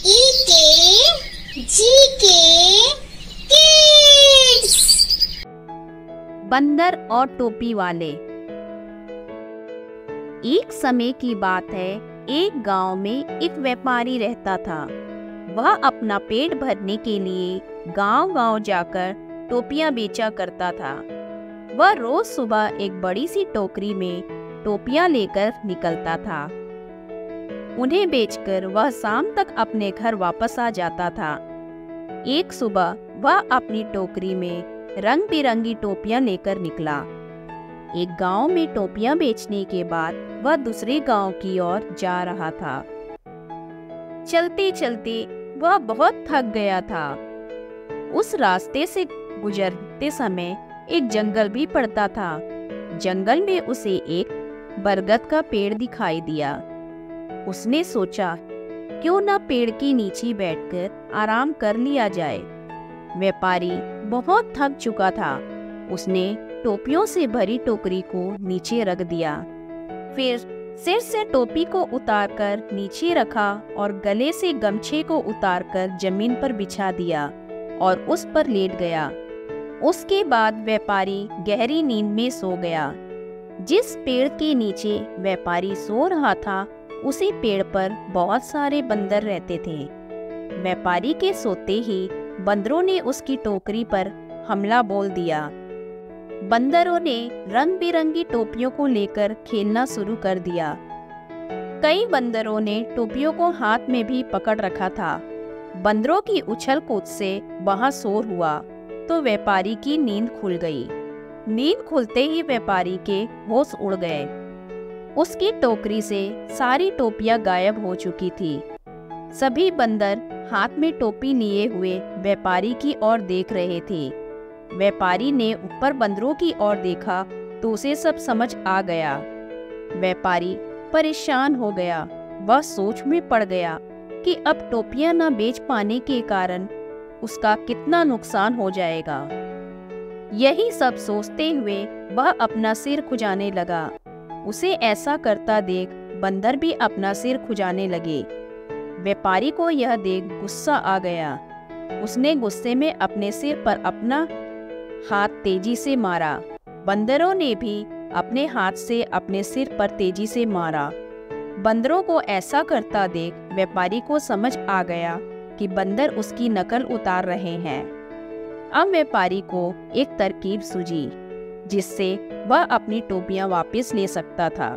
ई के जी के किड्स। बंदर और टोपी वाले। एक समय की बात है, एक गांव में एक व्यापारी रहता था। वह अपना पेट भरने के लिए गांव-गांव जाकर टोपियां बेचा करता था। वह रोज सुबह एक बड़ी सी टोकरी में टोपियां लेकर निकलता था। उन्हें बेचकर वह शाम तक अपने घर वापस आ जाता था। एक सुबह वह अपनी टोकरी में रंग बिरंगी टोपियां लेकर निकला। एक गांव में टोपियां बेचने के बाद वह दूसरे गांव की ओर जा रहा था। चलते चलते वह बहुत थक गया था। उस रास्ते से गुजरते समय एक जंगल भी पड़ता था। जंगल में उसे एक बरगद का पेड़ दिखाई दिया। उसने सोचा, क्यों न पेड़ के नीचे बैठकर आराम कर लिया जाए। व्यापारी बहुत थक चुका था। उसने टोपियों से भरी टोकरी को नीचे रख दिया। फिर सिर से टोपी को उतारकर नीचे रखा और गले से गमछे को उतारकर जमीन पर बिछा दिया और उस पर लेट गया। उसके बाद व्यापारी गहरी नींद में सो गया। जिस पेड़ के नीचे व्यापारी सो रहा था, उसी पेड़ पर बहुत सारे बंदर रहते थे। व्यापारी के सोते ही बंदरों ने उसकी टोकरी पर हमला बोल दिया। बंदरों ने रंग बिरंगी टोपियों को लेकर खेलना शुरू कर दिया। कई बंदरों ने टोपियों को हाथ में भी पकड़ रखा था। बंदरों की उछल कूद से वहां शोर हुआ तो व्यापारी की नींद खुल गई। नींद खुलते ही व्यापारी के होश उड़ गए। उसकी टोकरी से सारी टोपियां गायब हो चुकी थी। सभी बंदर हाथ में टोपी लिए हुए व्यापारी की ओर देख रहे थे। व्यापारी ने ऊपर बंदरों की ओर देखा तो उसे सब समझ आ गया। व्यापारी परेशान हो गया। वह सोच में पड़ गया कि अब टोपियां न बेच पाने के कारण उसका कितना नुकसान हो जाएगा। यही सब सोचते हुए वह अपना सिर खुजाने लगा। उसे ऐसा करता देख बंदर भी अपना सिर खुजाने लगे। व्यापारी को यह देख गुस्सा आ गया। उसने गुस्से में अपने सिर पर अपना हाथ तेजी से मारा। बंदरों ने भी अपने हाथ से अपने सिर पर तेजी से मारा। बंदरों को ऐसा करता देख व्यापारी को समझ आ गया कि बंदर उसकी नकल उतार रहे हैं। अब व्यापारी को एक तरकीब सूझी जिससे वह अपनी टोपियां वापस ले सकता था।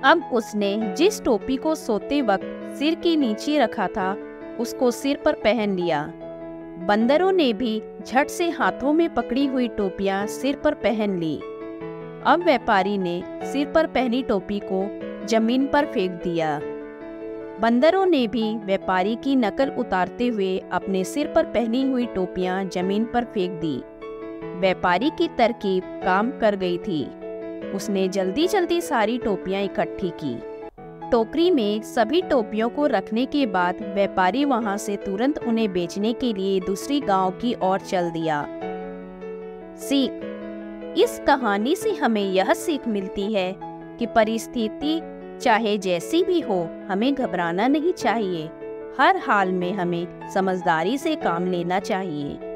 अब उसने जिस टोपी को सोते वक्त सिर के नीचे रखा था, उसको सिर पर पहन लिया। बंदरों ने भी झट से हाथों में पकड़ी हुई टोपियां सिर पर पहन ली। अब व्यापारी ने सिर पर पहनी टोपी को जमीन पर फेंक दिया। बंदरों ने भी व्यापारी की नकल उतारते हुए अपने सिर पर पहनी हुई टोपियां जमीन पर फेंक दी। व्यापारी की तरकीब काम कर गई थी। उसने जल्दी जल्दी सारी टोपियां इकट्ठी की। टोकरी में सभी टोपियों को रखने के बाद व्यापारी वहां से तुरंत उन्हें बेचने के लिए दूसरी गांव की ओर चल दिया। सीख: इस कहानी से हमें यह सीख मिलती है कि परिस्थिति चाहे जैसी भी हो, हमें घबराना नहीं चाहिए। हर हाल में हमें समझदारी से काम लेना चाहिए।